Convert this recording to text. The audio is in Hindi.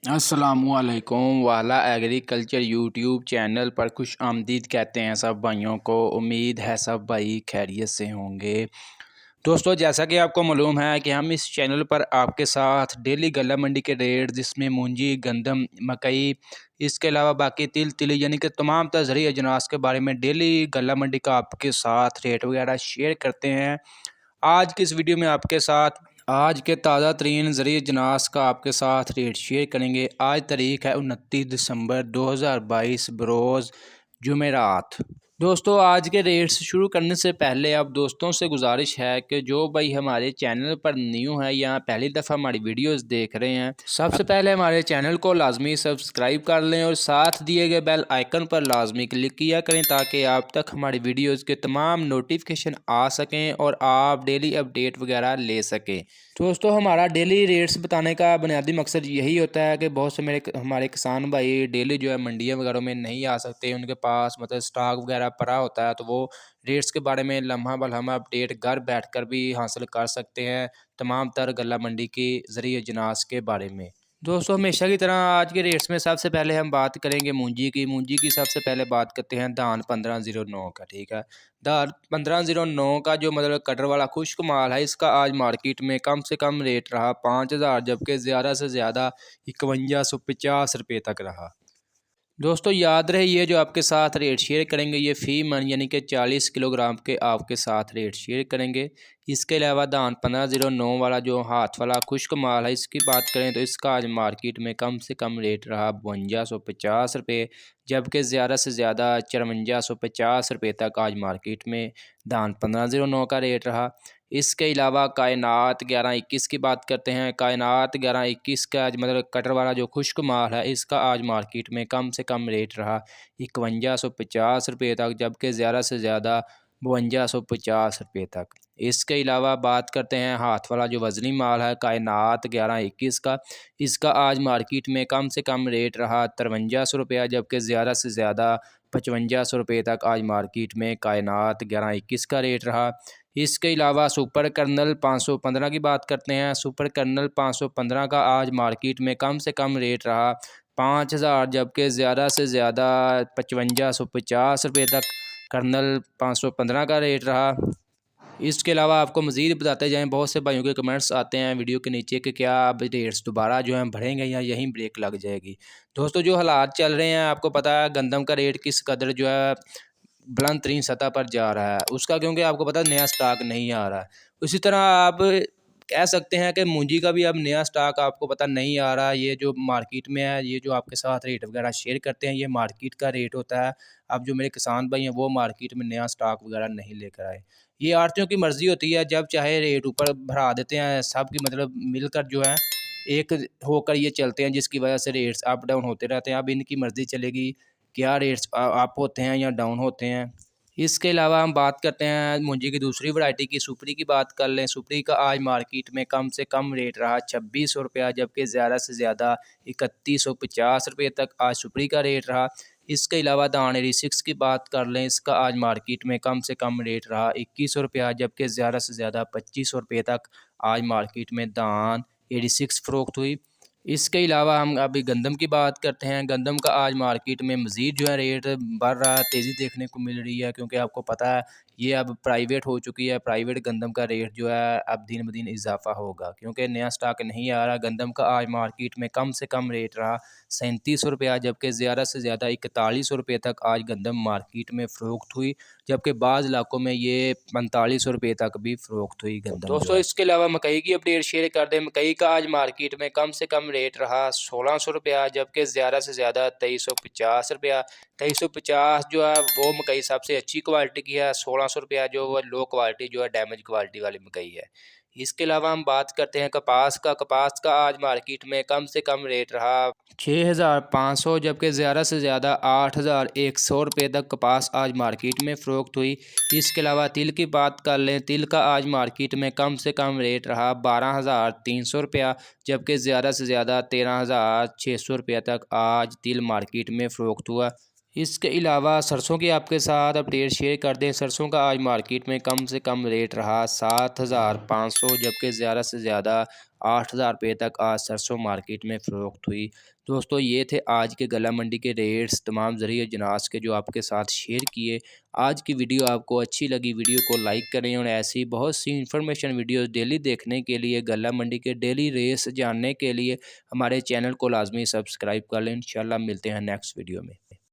अस्सलामुअलैकुम वाला एग्रीकल्चर यूट्यूब चैनल पर खुश आमदीद कहते हैं सब भाइयों को। उम्मीद है सब भाई खैरियत से होंगे। दोस्तों, जैसा कि आपको मालूम है कि हम इस चैनल पर आपके साथ डेली गल्ला मंडी के रेट, जिसमें मूंजी, गंदम, मकई, इसके अलावा बाकी तिल तिली यानी कि तमाम तज़री अजनास के बारे में डेली गल्ला मंडी का आपके साथ रेट वगैरह शेयर करते हैं। आज की इस वीडियो में आपके साथ आज के ताज़ा तरीन ज़रिए जनास का आपके साथ रेट शेयर करेंगे। आज तारीख है 29 दिसंबर 2022 बरोज़ जुमेरात। दोस्तों, आज के रेट्स शुरू करने से पहले अब दोस्तों से गुजारिश है कि जो भाई हमारे चैनल पर न्यू है या पहली दफ़ा हमारी वीडियोस देख रहे हैं, सबसे पहले हमारे चैनल को लाजमी सब्सक्राइब कर लें और साथ दिए गए बेल आइकन पर लाजमी क्लिक किया करें ताकि आप तक हमारी वीडियोस के तमाम नोटिफिकेशन आ सकें और आप डेली अपडेट वगैरह ले सकें। दोस्तों, हमारा डेली रेट्स बताने का बुनियादी मकसद यही होता है कि बहुत से हमारे किसान भाई डेली जो है मंडियों वगैरह में नहीं आ सकते, उनके पास मतलब स्टॉक वगैरह पड़ा होता है, तो वो रेट्स के बारे में लम्हा बलम्हा अपडेट घर बैठकर भी हासिल कर सकते हैं तमाम तर गल्ला मंडी के ज़रिए अजनास के बारे में। दोस्तों, हमेशा की तरह आज के रेट्स में सबसे पहले हम बात करेंगे मूंजी की सबसे पहले बात करते हैं धान 1509 का। ठीक है, धान 1509 का जो मतलब कटर वाला खुश्क माल है, इसका आज मार्केट में कम से कम रेट रहा 5000, जबकि ज़्यादा से ज़्यादा 5150 रुपये तक रहा। दोस्तों, याद रहे ये जो आपके साथ रेट शेयर करेंगे ये फ़ी मन यानी कि 40 किलोग्राम के आपके साथ रेट शेयर करेंगे। इसके अलावा धान 1509 वाला जो हाथ वाला खुश्क माल है, इसकी बात करें तो इसका आज मार्केट में कम से कम रेट रहा 5250 रुपये, जबकि ज़्यादा से ज़्यादा 5450 रुपये तक आज मार्केट में धान 1509 का रेट रहा। इसके अलावा कायनात 1121 की बात करते हैं। कायनात 1121 का आज मतलब कटर वाला जो खुश्क माल है, इसका आज मार्केट में कम से कम रेट रहा 5150 रुपये तक, जबकि ज़्यादा से ज़्यादा 5250 रुपये तक। इसके अलावा बात करते हैं हाथ वाला जो वज़नी माल है कायनात 1121 का, इसका आज मार्केट में कम से कम रेट रहा 5300 रुपया, जबकि ज़्यादा से ज़्यादा 5500 रुपये तक आज मार्केट में कायनात 1121 का रेट रहा। इसके अलावा सुपर कर्नल 515 की बात करते हैं। सुपर कर्नल 515 का आज मार्केट में कम से कम रेट रहा 5000, जबकि ज़्यादा से ज़्यादा 5550 रुपये तक कर्नल 515 का रेट रहा। इसके अलावा आपको मज़ीद बताते जाएँ, बहुत से भाइयों के कमेंट्स आते हैं वीडियो के नीचे कि क्या अब रेट्स दोबारा जो हैं बढ़ेंगे या यहीं ब्रेक लग जाएगी। दोस्तों, जो हालात चल रहे हैं आपको पता है गंदम का रेट किस कदर जो है बुलंद तरीन सतह पर जा रहा है उसका, क्योंकि आपको पता है नया स्टॉक नहीं आ रहा है। उसी तरह आप कह सकते हैं कि मूंजी का भी अब नया स्टॉक आपको पता नहीं आ रहा। ये जो मार्केट में है, ये जो आपके साथ रेट वगैरह शेयर करते हैं, ये मार्केट का रेट होता है। अब जो मेरे किसान भाई हैं वो मार्केट में नया स्टॉक वगैरह नहीं लेकर आए। ये आड़तियों की मर्ज़ी होती है, जब चाहे रेट ऊपर बढ़ा देते हैं। सब की मतलब मिलकर जो है एक होकर ये चलते हैं, जिसकी वजह से रेट्स अप डाउन होते रहते हैं। अब इनकी मर्ज़ी चलेगी क्या रेट्स अप होते हैं या डाउन होते हैं। इसके अलावा हम बात करते हैं मूंजी की दूसरी वैरायटी की, सुपरी की बात कर लें। सुपरी का आज मार्केट में कम से कम रेट रहा 2600 रुपया, जबकि ज़्यादा से ज़्यादा 3150 रुपये तक आज सुपरी का रेट रहा। इसके अलावा धान 86 की बात कर लें, इसका आज मार्केट में कम से कम रेट रहा 2100 रुपया, जबकि ज़्यादा से ज़्यादा 2500 रुपये तक आज मार्केट में धान 86 फ़रोख्त हुई। इसके अलावा हम अभी गंदम की बात करते हैं। गंदम का आज मार्केट में मज़ीद जो है रेट बढ़ रहा है, तेज़ी देखने को मिल रही है, क्योंकि आपको पता है ये अब प्राइवेट हो चुकी है। प्राइवेट गंदम का रेट जो है अब दिन ब दिन इजाफा होगा, क्योंकि नया स्टॉक नहीं आ रहा। गंदम का आज मार्केट में कम से कम रेट रहा 3700 रुपया, जबकि ज़्यादा से ज़्यादा 4100 रुपये तक आज गंदम मार्केट में फ़रोख्त हुई, जबकि बाज़ इलाकों में ये 4500 रुपये तक भी फ़रोख्त हुई गंदम जो दोस्तों है। इसके अलावा मकई की अपडेट शेयर कर दें। मकई का आज मार्केट में कम से कम रेट रहा 1600 रुपया, जबकि ज़्यादा से ज़्यादा 2350 रुपया। 2350 जो है वो मकई सबसे अच्छी क्वालिटी की है। 1600 रुपया जो वो लो क्वालिटी जो है डैमेज क्वालिटी वाली मकई है। इसके अलावा हम बात करते हैं कपास का। कपास का आज मार्केट में कम से कम रेट रहा 6500, जबकि ज़्यादा से ज़्यादा 8100 रुपये तक कपास आज मार्केट में फ़रोख्त हुई। इसके अलावा तिल की बात कर लें। तिल का आज मार्केट में कम से कम रेट रहा 12300 रुपया, जबकि ज़्यादा से ज़्यादा 13600 रुपया तक आज तिल मार्केट में फ़रोख्त हुआ। इसके अलावा सरसों की आपके साथ अपडेट शेयर कर दें। सरसों का आज मार्केट में कम से कम रेट रहा 7,500, जबकि ज़्यादा से ज़्यादा 8,000 रुपये तक आज सरसों मार्केट में फ़रोख्त हुई। दोस्तों ये थे आज के गला मंडी के रेट्स तमाम ज़रिए अजनास के जो आपके साथ शेयर किए। आज की वीडियो आपको अच्छी लगी, वीडियो को लाइक करें और ऐसी बहुत सी इंफॉर्मेशन वीडियोस डेली देखने के लिए, गला मंडी के डेली रेट्स जानने के लिए हमारे चैनल को लाजमी सब्सक्राइब कर लें। इंशाल्लाह मिलते हैं नेक्स्ट वीडियो में।